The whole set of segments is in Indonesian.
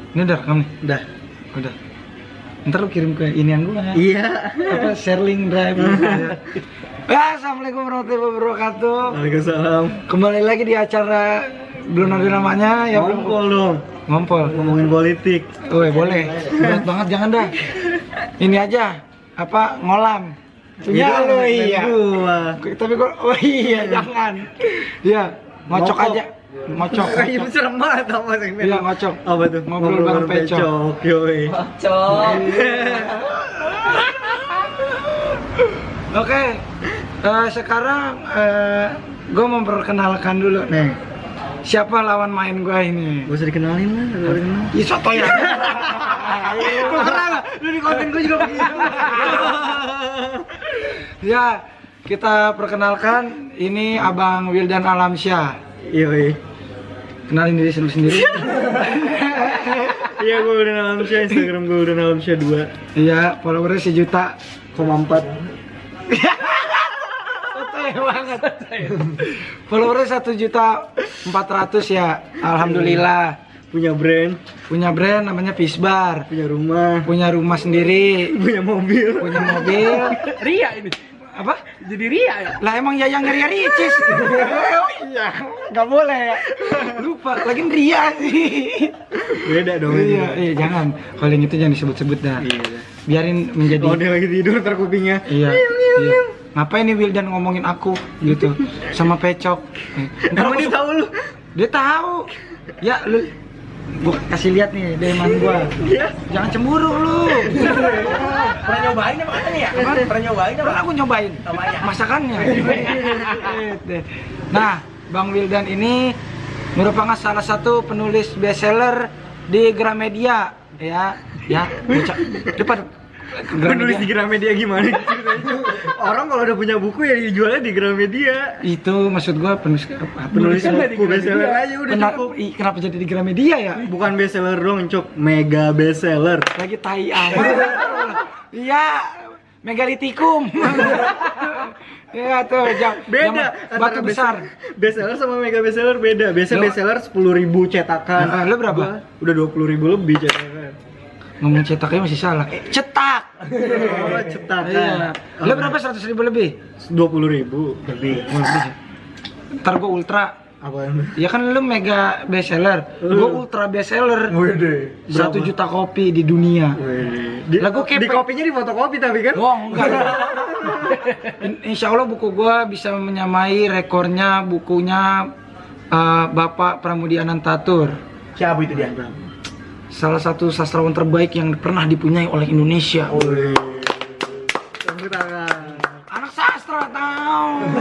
Ini udah rekam nih? Udah. Udah. Ntar lu kirim ke inian gua ya? Iya. Apa, Sherling Drive gitu ya. Assalamualaikum warahmatullahi wabarakatuh. Waalaikumsalam. Kembali lagi di acara belum ada namanya ya. Ngompol dong. Ngompol. Ngomongin politik. Oh boleh. Berat banget jangan dah. Ini aja apa ngolam. Ya lo iya. Tapi kok jangan. Iya, ngocok aja. Ngocok. Itu serem banget sama segmen. Iya, ngocok. Apa tuh? Ngobrol bareng Pecok. Yoi. Ngocok. Oke. Sekarang gue memperkenalkan dulu nih. Siapa lawan main gue ini? Gak usah dikenalin lah, gak usah dikenal. Ih, soto ya. Gue pernah gak? Lu di konten gue juga begitu. Ya, kita perkenalkan ini Abang Wildan Alamsyah. Yoi. Kenalin diri sendiri. Iya, gue udah Alamsyah, Instagram gue udah Alamsyah 2. Iya, followernya 1,4 juta. Sotoy banget. Followernya 1.400.000 ya. Alhamdulillah. Punya brand Namanya Pisbar. punya rumah sendiri. punya mobil. Ria ini. Apa? Jadi Ria ya? Lah emang Yayang Ria Ricis. Oh iya, nggak boleh ya. Lupa, lagi Ria sih. Beda dong. Iya, jangan. Kalau yang itu jangan disebut-sebut dah. Iya. Biarin menjadi. Oh, dia lagi tidur ntar kupingnya. Iya. Ngapain nih Wildan ngomongin aku gitu sama Pecok? Emang dia tahu lu? Dia tahu. Ya lu gua kasih lihat nih deman gua. Jangan cemburu lu. Pernah nyobain apa katanya ya? Pernah nyobain apa? Pernah aku nyobain masakannya. Nah, Bang Wildan ini merupakan salah satu penulis bestseller di Gramedia ya. Depan Penulis di Gramedia gimana? Orang kalau udah punya buku ya dijualnya di Gramedia. Itu maksud gua penulis buku bestseller aja udah cukup. Kenapa jadi di Gramedia ya? Bukan bestseller dong, Cok. Mega bestseller. Lagi tai amat. Iya, megalitikum. Iya tuh, beda batu besar. Bestseller sama mega bestseller beda. Biasanya bestseller 10.000 cetakan. Lo berapa? Udah 20.000 lebih cetakan. Ngomong cetaknya masih salah. Cetak. Oh, cetakan. Iya. Lo berapa 100.000 lebih? 20.000 lebih. Ntar gua ultra. Apaan? Ya kan lu mega bestseller, gua ultra bestseller. Wede. 1 juta kopi di dunia. Lah gua Di kopinya di fotokopi tapi kan? Oh enggak. Insya Allah buku gua bisa menyamai rekornya bukunya Bapak Pramudia Anantatur. Siapa itu dia? Salah satu sastrawan terbaik yang pernah dipunyai oleh Indonesia. Tepuk tangan. Anak sastra tahu.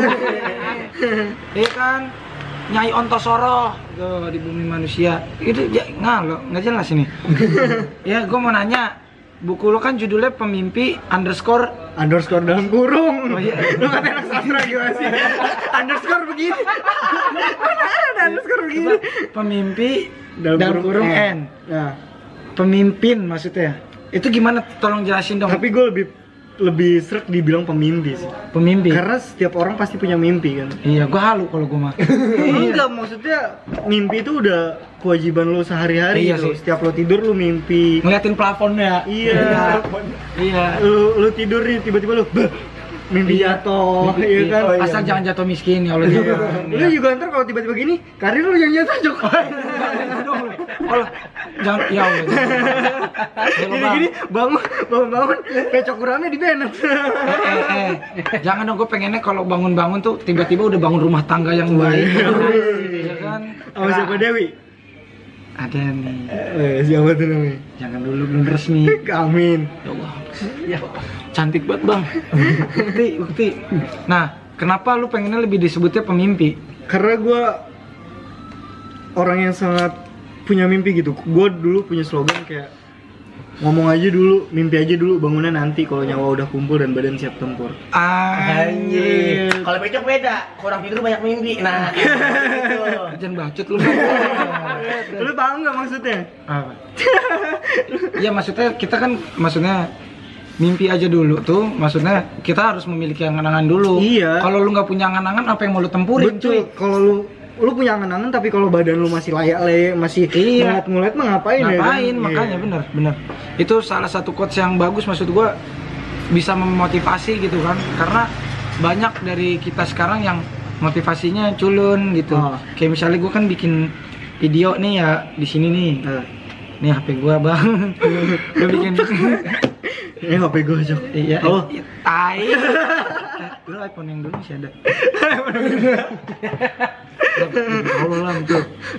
Iya kan? Nyai Ontosoro tuh di bumi manusia. Itu nggak jelas ini. Ya, gue mau nanya, buku lo kan judulnya Pemimpi underscore dalam kurung. Oh, iya. Lu kata anak sastra gimana sih? Underscore begini. Ada underscore begini. Pemimpi dalam kurung N. Nah, Pemimpin maksudnya. Itu gimana? Tolong jelasin dong. tapi gue lebih seret dibilang pemimpi sih. Pemimpi. Karena setiap orang pasti punya mimpi kan. Iya, gue halu kalau gue mah. Enggak, maksudnya mimpi itu udah kewajiban lo sehari-hari Iya gitu. sih. Setiap lo tidur lo mimpi. Ngeliatin plafonnya. Iya. Iya. Lu tidur nih tiba-tiba mimpi jatuh, iya kan? Oh, iya. Asal jangan jatuh miskin ya Allah. Lu juga ntar kalau tiba-tiba gini, karir lu yang jatuh Jok. Allah, jangan ya Allah. Gini bangun, pecok kurangnya di Bennett. Jangan dong, gue pengennya kalau bangun-bangun tuh tiba-tiba udah bangun rumah tangga yang baik. Ya kan? Sama siapa Dewi? Ada nih. Siapa tuh namanya? Jangan dulu, belum resmi. Amin. Ya Allah. Cantik banget bang. Bukti. Nah, kenapa lu pengennya lebih disebutnya pemimpi? Karena gue orang yang sangat punya mimpi gitu. Gue dulu punya slogan kayak ngomong aja dulu, mimpi aja dulu, bangunnya nanti kalau nyawa udah kumpul dan badan siap tempur. Anjir. Kalau Pecok beda, kurang tidur banyak mimpi. Nah, gitu. Jangan bacot lu. Lu paham nggak maksudnya? Apa? Ya maksudnya kita kan mimpi aja dulu tuh, maksudnya kita harus memiliki angan-angan dulu. Iya. Kalau lu nggak punya angan-angan, apa yang mau lu tempurin? Betul. Kalau lu lu punya angan-angan tapi kalau badan lu masih layak masih ngulet mah ngapain ya? Ngapain, makanya bener. Itu salah satu quotes yang bagus, maksud gua bisa memotivasi gitu kan. Karena banyak dari kita sekarang yang motivasinya culun gitu. Kayak misalnya gua kan bikin video nih ya di sini nih. Nih HP gua, Bang. Gua bikin HP gua, Jok. Iya. Tai. Lu iPhone yang dulu masih ada.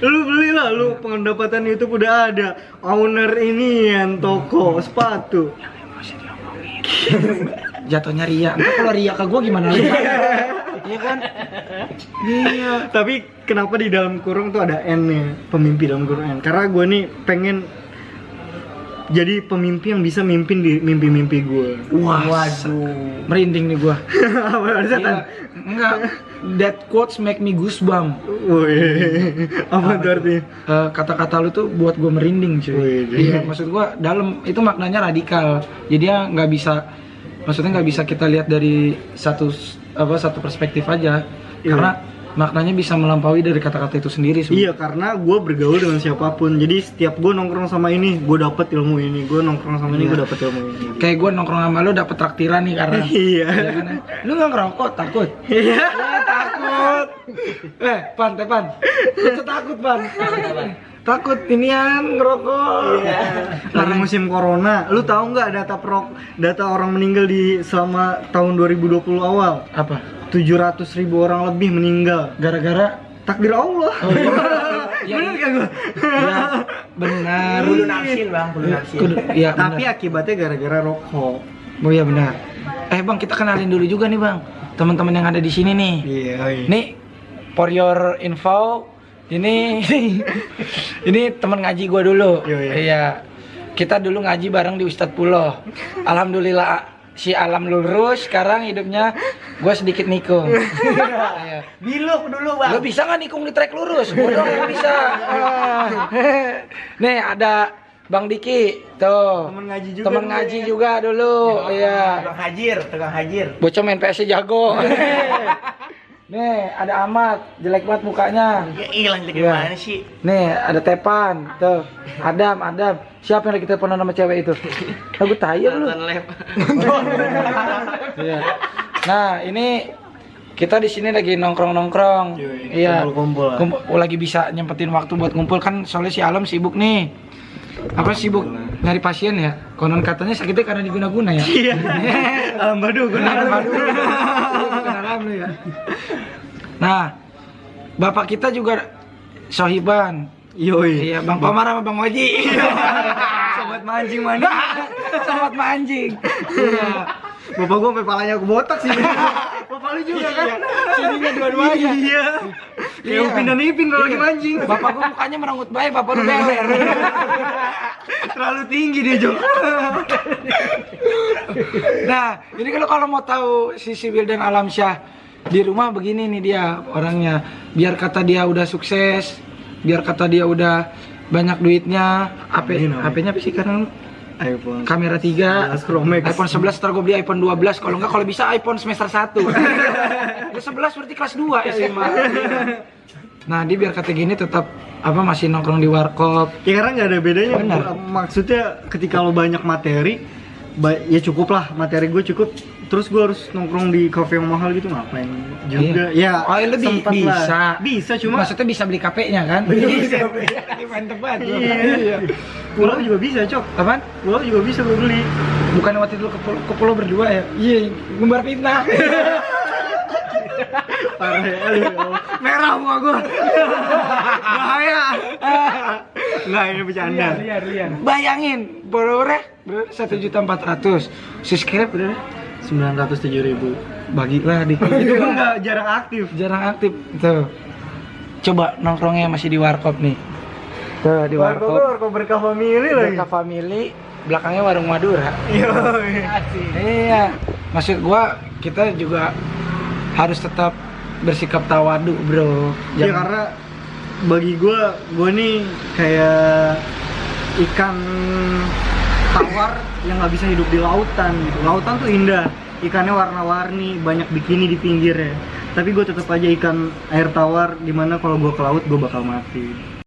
Lu belilah, lu pendapatan YouTube udah ada. Owner ini yang toko sepatu. Jatuhnya ria. Entar kalau ria ke gua gimana lagi? Iya kan? Iya. Tapi kenapa di dalam kurung tuh ada N-nya, pemimpi dalam kurung N? Karena gue nih pengen jadi pemimpi yang bisa mimpin di mimpi-mimpi gue. Wah, waduh. Merinding nih gue. Apa enggak. That quotes make me goosebump. Wih, apa itu artinya? Kata-kata lu tuh buat gue merinding cuy. Iya, maksud gue dalam itu maknanya radikal. Jadi ya nggak bisa, maksudnya nggak bisa kita lihat dari satu perspektif aja. Karena maknanya bisa melampaui dari kata-kata itu sendiri. Iya, karena gue bergaul dengan siapapun. Jadi setiap gue nongkrong sama ini, gue dapet ilmu ini. Gue nongkrong sama ini, gue dapet ilmu ini. Kayak gue nongkrong sama lu dapet traktiran nih karena. Iya. Lu nggak ngerokok, takut? Iya. Takut. Pan. Lu tuh takut, Pan. Takut inian ngerokok. Iya. Lagi musim corona, lu tahu nggak data orang meninggal di selama tahun 2020 awal? Apa? 700.000 orang lebih meninggal gara-gara takdir Allah. Oh, iya. Bener kan gua? Iya, benar. Kudu nafsin, Bang, kudu nafsin. Iya, tapi akibatnya gara-gara rokok. Oh iya benar. Bang, kita kenalin dulu juga nih, Bang. Teman-teman yang ada di sini nih. Iya. Nih, for your info, ini teman ngaji gua dulu. Iya. Kita dulu ngaji bareng di Ustadz Puloh. Alhamdulillah si Alam lurus, sekarang hidupnya gue sedikit nikung. Biluk dulu, Bang. Lo bisa nggak nikung di trek lurus? Bodoh nggak bisa. Nih ada Bang Diki, tuh. Temen ngaji juga dulu. Iya. Tukang hajir. Bocah main PS jago. Nih ada Ahmad, jelek banget mukanya. Ya hilang jelek gimana sih? Nih ada Tepan, tuh. Adam. Siapa yang lagi teleponan sama cewek itu? Aku tanya lu. Iya. Nah, ini kita di sini lagi nongkrong. Iya. Kumpul. Lagi bisa nyempetin waktu buat ngumpul kan soalnya si Alam sibuk nih. Apa sibuk nyari pasien ya? Konon katanya sakitnya karena diguna-guna ya. Iya. Alam Badu, Bukan Alam lu ya. Nah, bapak kita juga sohiban. Yoi. Iya, Bang Komar sama Bang Waji. Sobat mancing mana? Sobat mancing. Iya. Bapak gua sampai palanya aku botak sih. Bapak lu juga kan? Sininya dua-duanya. Iya. Ya Upin dan Ipin kalau lagi mancing. Bapak gua mukanya merengut baik, bapak lu beler. Terlalu tinggi dia, Jo. Nah, ini kalau mau tahu si Sibil dan Alamsyah di rumah begini nih dia orangnya. Biar kata dia udah sukses, biar kata dia udah banyak duitnya. HP-nya apa sih sekarang? iPhone Kamera 3, iPhone 11, ntar gue beli iPhone 12. Kalau enggak, kalau bisa iPhone semester 1. Ya 11 berarti kelas 2 SMA. Nah, dia biar kata gini tetap masih nongkrong di warkop. Ya karena nggak ada bedanya. Benar. Maksudnya ketika lo banyak materi, ya cukup lah, materi gue cukup. Terus gue harus nongkrong di cafe yang mahal gitu ngapain juga? Iya. Ya, lebih bisa. Bisa cuma. Maksudnya bisa beli KP-nya kan? Bisa. Mantep banget. Iya. Pulau juga bisa, Cok. Apaan? Pulau juga bisa gue beli. Bukan waktu itu ke pulau berdua ya? Iya, ngumbar fitnah. Parah ya, merah muka gue. Bahaya. Enggak, ini bercanda. Liar. Bayangin, followernya 1.400.000. Subscribe berapa? 907.000. Bagilah dikit. Itu kan enggak jarang aktif. Tuh. Coba nongkrongnya masih di warkop nih. Tuh di warkop. Warkop Berkah Family lagi. Berkah Family, belakangnya warung Madura. Iya. Maksud gua kita juga harus tetap bersikap tawadu, bro. Ya karena bagi gue nih kayak ikan tawar yang nggak bisa hidup di lautan gitu. Lautan tuh indah, ikannya warna-warni, banyak bikini di pinggirnya. tapi gue tetap aja ikan air tawar, dimana kalau gue ke laut gue bakal mati.